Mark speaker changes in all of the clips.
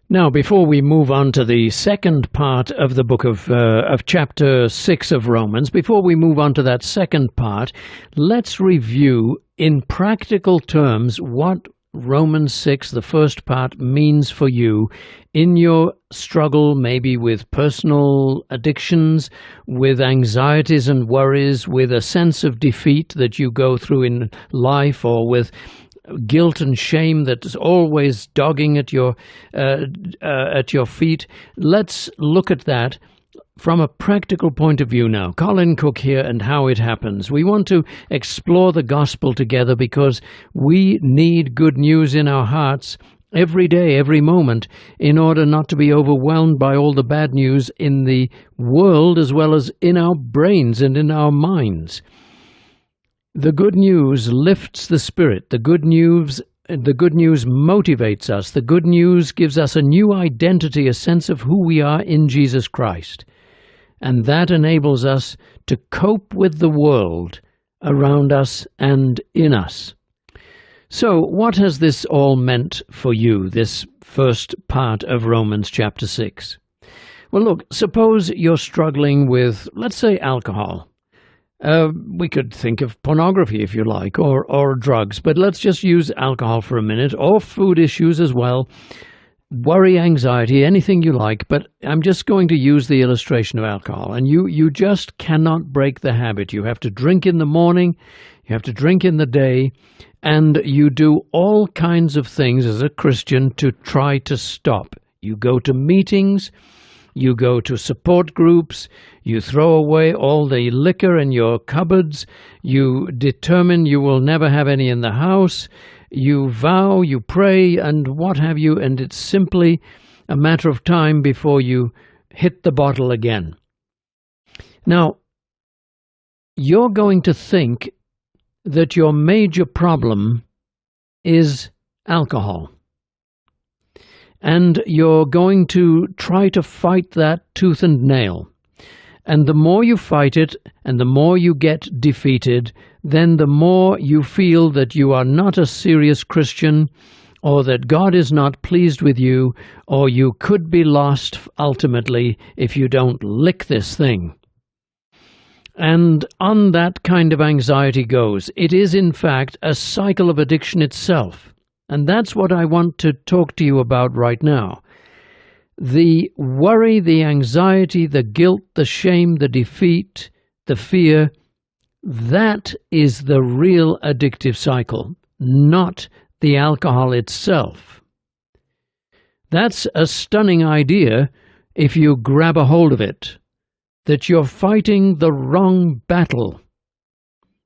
Speaker 1: Now, before we move on to the second part of the book of chapter 6 of Romans, before we move on to that second part, let's review in practical terms what Romans 6, the first part, means for you in your struggle, maybe with personal addictions, with anxieties and worries, with a sense of defeat that you go through in life, or with guilt and shame that is always dogging at your feet. Let's look at that from a practical point of view now. Colin Cook here, and how it happens. We want to explore the gospel together because we need good news in our hearts every day, every moment, in order not to be overwhelmed by all the bad news in the world as well as in our brains and in our minds. The good news lifts the spirit. The good news motivates us. The good news gives us a new identity, a sense of who we are in Jesus Christ. And that enables us to cope with the world around us and in us. So, what has this all meant for you, this first part of Romans chapter 6? Well, look, suppose you're struggling with, let's say, alcohol. We could think of pornography if you like, or drugs, but let's just use alcohol for a minute, or food issues as well, worry, anxiety, anything you like, but I'm just going to use the illustration of alcohol. And you just cannot break the habit. You have to drink in the morning, you have to drink in the day, and you do all kinds of things as a Christian to try to stop. You go to meetings, you go to support groups, you throw away all the liquor in your cupboards, you determine you will never have any in the house, you vow, you pray, and what have you, and it's simply a matter of time before you hit the bottle again. Now, you're going to think that your major problem is alcohol. And you're going to try to fight that tooth and nail. And the more you fight it, and the more you get defeated, then the more you feel that you are not a serious Christian, or that God is not pleased with you, or you could be lost ultimately if you don't lick this thing. And on that kind of anxiety goes. It is, in fact, a cycle of addiction itself. And that's what I want to talk to you about right now. The worry, the anxiety, the guilt, the shame, the defeat, the fear, that is the real addictive cycle, not the alcohol itself. That's a stunning idea if you grab a hold of it, that you're fighting the wrong battle.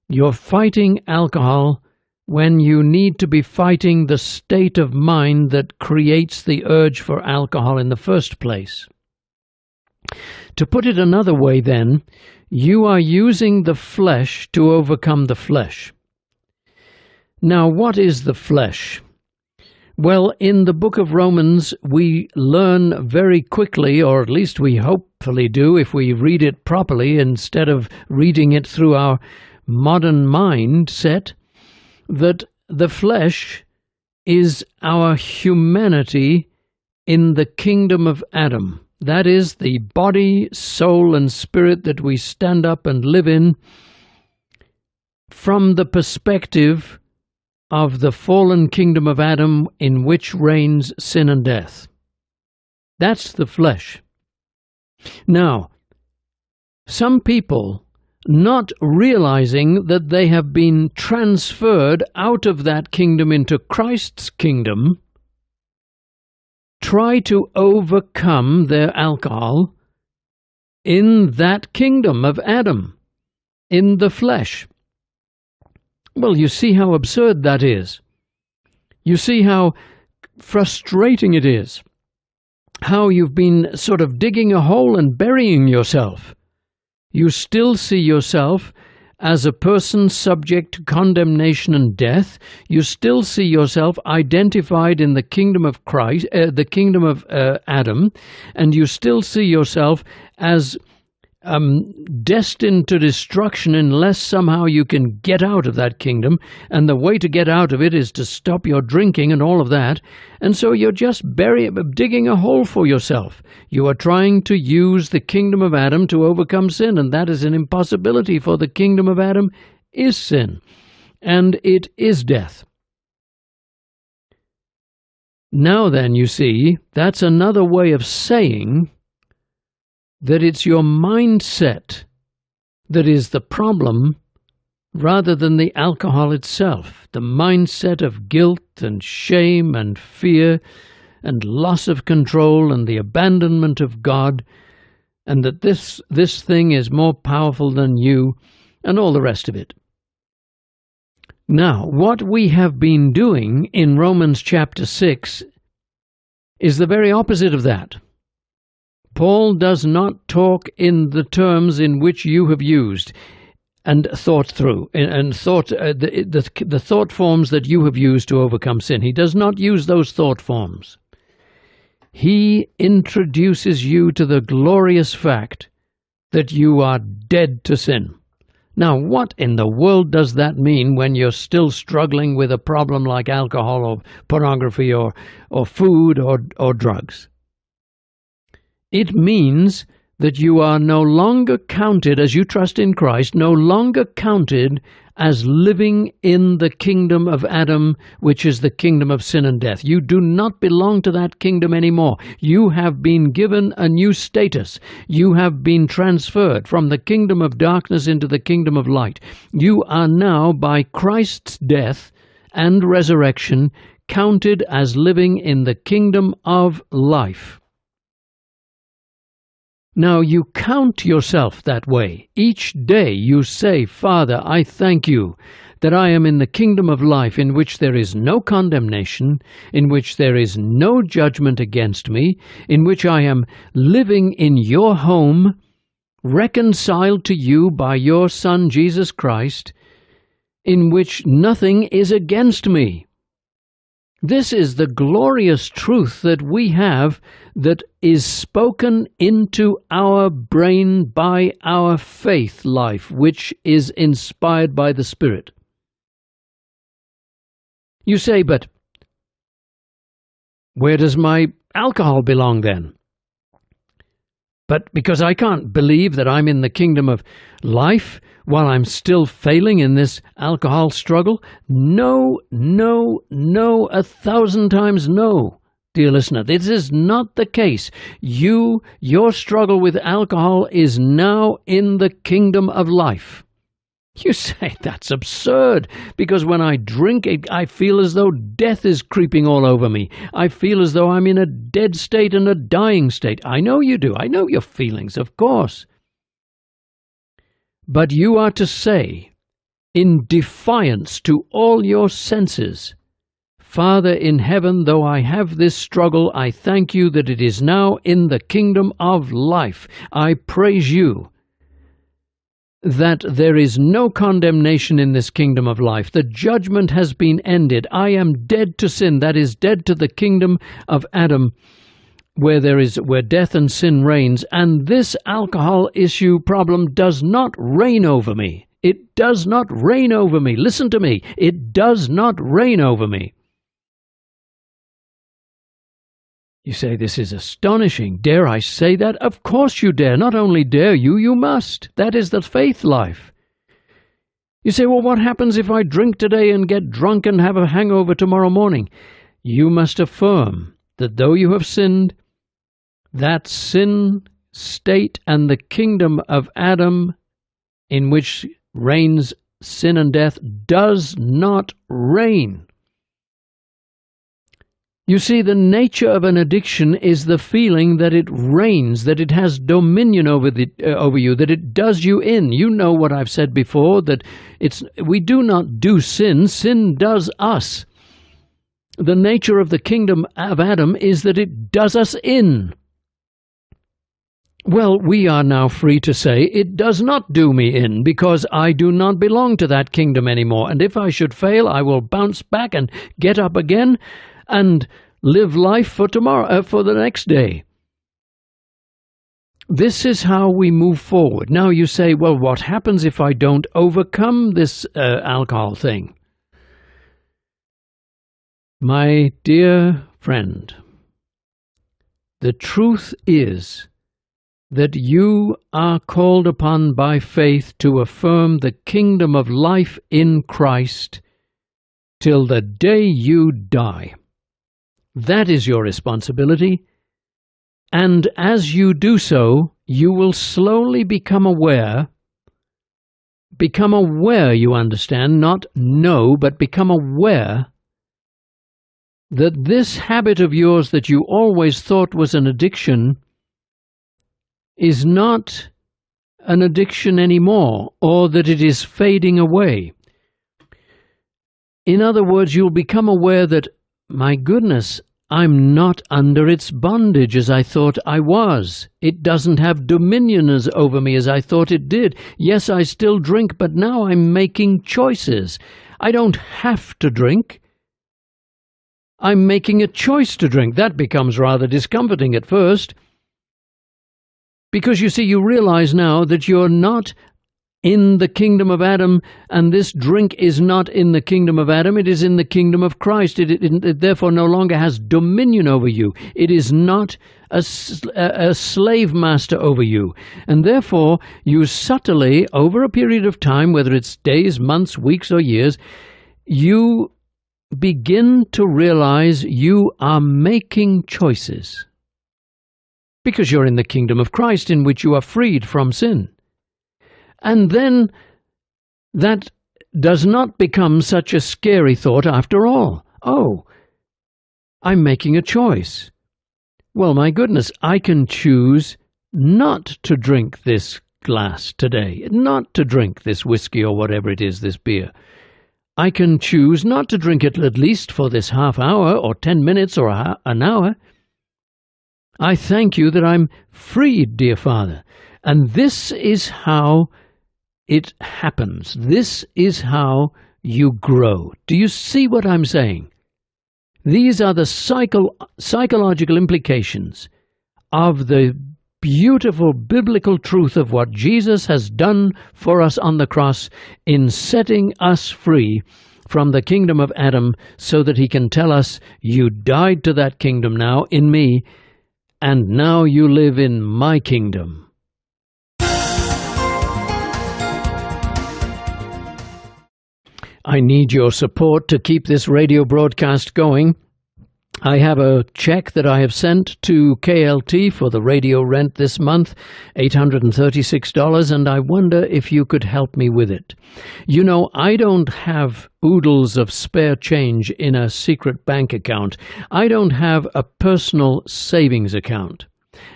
Speaker 1: You're fighting alcohol when you need to be fighting the state of mind that creates the urge for alcohol in the first place. To put it another way then, you are using the flesh to overcome the flesh. Now, what is the flesh? Well, in the book of Romans, we learn very quickly, or at least we hopefully do if we read it properly instead of reading it through our modern mindset, that the flesh is our humanity in the kingdom of Adam. That is the body, soul, and spirit that we stand up and live in from the perspective of the fallen kingdom of Adam in which reigns sin and death. That's the flesh. Now, some people, not realizing that they have been transferred out of that kingdom into Christ's kingdom, try to overcome their alcohol in that kingdom of Adam, in the flesh. Well, you see how absurd that is. You see how frustrating it is. How you've been sort of digging a hole and burying yourself. You still see yourself as a person subject to condemnation and death. You still see yourself identified in the kingdom of Christ, the kingdom of Adam, and you still see yourself as destined to destruction unless somehow you can get out of that kingdom, and the way to get out of it is to stop your drinking and all of that, and so you're just digging a hole for yourself. You are trying to use the kingdom of Adam to overcome sin, and that is an impossibility, for the kingdom of Adam is sin, and it is death. Now then, you see, that's another way of saying that it's your mindset that is the problem rather than the alcohol itself. The mindset of guilt and shame and fear and loss of control and the abandonment of God, and that this thing is more powerful than you, and all the rest of it. Now, what we have been doing in Romans chapter 6 is the very opposite of that. Paul does not talk in the terms in which you have used and thought through, and the thought forms that you have used to overcome sin. He does not use those thought forms. He introduces you to the glorious fact that you are dead to sin. Now, what in the world does that mean when you're still struggling with a problem like alcohol or pornography or food or drugs? It means that you are no longer counted, as you trust in Christ, no longer counted as living in the kingdom of Adam, which is the kingdom of sin and death. You do not belong to that kingdom anymore. You have been given a new status. You have been transferred from the kingdom of darkness into the kingdom of light. You are now, by Christ's death and resurrection, counted as living in the kingdom of life. Now you count yourself that way. Each day you say, Father, I thank you that I am in the kingdom of life, in which there is no condemnation, in which there is no judgment against me, in which I am living in your home, reconciled to you by your Son Jesus Christ, in which nothing is against me. This is the glorious truth that we have, that is spoken into our brain by our faith life, which is inspired by the Spirit. You say, but where does my alcohol belong then? But because I can't believe that I'm in the kingdom of life while I'm still failing in this alcohol struggle? No, no, no, 1,000 times no, dear listener. This is not the case. Your struggle with alcohol is now in the kingdom of life. You say, that's absurd, because when I drink it, I feel as though death is creeping all over me. I feel as though I'm in a dead state and a dying state. I know you do. I know your feelings, of course. But you are to say, in defiance to all your senses, Father in heaven, though I have this struggle, I thank you that it is now in the kingdom of life. I praise you that there is no condemnation in this kingdom of life. The judgment has been ended. I am dead to sin, that is, dead to the kingdom of Adam, where death and sin reigns, and this alcohol issue problem does not reign over me. It does not reign over me. Listen to me. It does not reign over me. You say, this is astonishing. Dare I say that? Of course you dare. Not only dare you, you must. That is the faith life. You say, well, what happens if I drink today and get drunk and have a hangover tomorrow morning? You must affirm that though you have sinned, that sin state and the kingdom of Adam, in which reigns sin and death, does not reign. You see, the nature of an addiction is the feeling that it reigns, that it has dominion over you, that it does you in. You know what I've said before, that we do not do sin, sin does us. The nature of the kingdom of Adam is that it does us in. Well, we are now free to say, it does not do me in, because I do not belong to that kingdom anymore. And if I should fail, I will bounce back and get up again and live life for tomorrow, for the next day. This is how we move forward. Now you say, well, what happens if I don't overcome this alcohol thing? My dear friend, the truth is that you are called upon by faith to affirm the kingdom of life in Christ till the day you die. That is your responsibility, and as you do so, you will slowly become aware, you understand, not know, but become aware that this habit of yours that you always thought was an addiction is not an addiction anymore, or that it is fading away. In other words, you'll become aware that, my goodness, I'm not under its bondage as I thought I was. It doesn't have dominion over me as I thought it did. Yes, I still drink, but now I'm making choices. I don't have to drink. I'm making a choice to drink. That becomes rather discomforting at first. Because you see, you realize now that you're not in the kingdom of Adam, and this drink is not in the kingdom of Adam, it is in the kingdom of Christ. It therefore no longer has dominion over you. It is not a slave master over you. And therefore, you subtly, over a period of time, whether it's days, months, weeks, or years, you begin to realize you are making choices. Because you're in the kingdom of Christ, in which you are freed from sin. And then that does not become such a scary thought after all. Oh, I'm making a choice. Well, my goodness, I can choose not to drink this glass today, not to drink this whiskey or whatever it is, this beer. I can choose not to drink it at least for this half hour or 10 minutes or an hour. I thank you that I'm freed, dear Father. And this is how it happens. This is how you grow. Do you see what I'm saying? These are the psychological implications of the beautiful biblical truth of what Jesus has done for us on the cross in setting us free from the kingdom of Adam, so that he can tell us, you died to that kingdom now in me, and now you live in my kingdom. I need your support to keep this radio broadcast going. I have a check that I have sent to KLT for the radio rent this month, $836, and I wonder if you could help me with it. You know, I don't have oodles of spare change in a secret bank account. I don't have a personal savings account.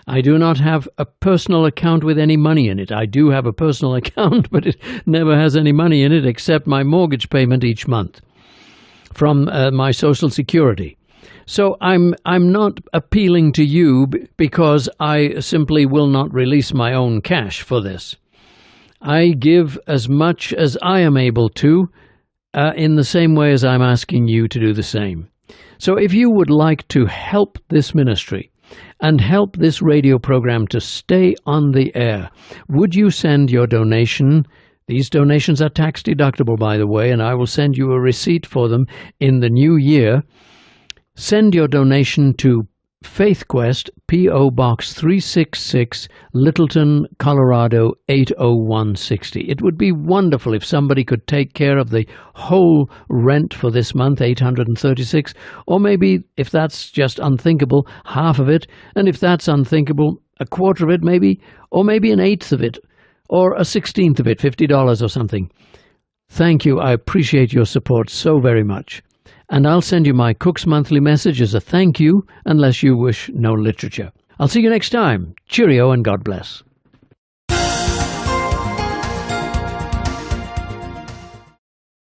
Speaker 1: I do not have a personal account with any money in it. I do have a personal account, but it never has any money in it except my mortgage payment each month from my Social Security. So I'm not appealing to you because I simply will not release my own cash for this. I give as much as I am able to in the same way as I'm asking you to do the same. So if you would like to help this ministry and help this radio program to stay on the air, would you send your donation? These donations are tax deductible, by the way, and I will send you a receipt for them in the new year. Send your donation to Faith Quest, P.O. Box 366, Littleton, Colorado 80160. It would be wonderful if somebody could take care of the whole rent for this month, $836, or maybe, if that's just unthinkable, half of it, and if that's unthinkable, a quarter of it maybe, or maybe an eighth of it, or a 16th of it, $50 or something. Thank you. I appreciate your support so very much. And I'll send you my Cook's Monthly Message as a thank you, unless you wish no literature. I'll see you next time. Cheerio and God bless.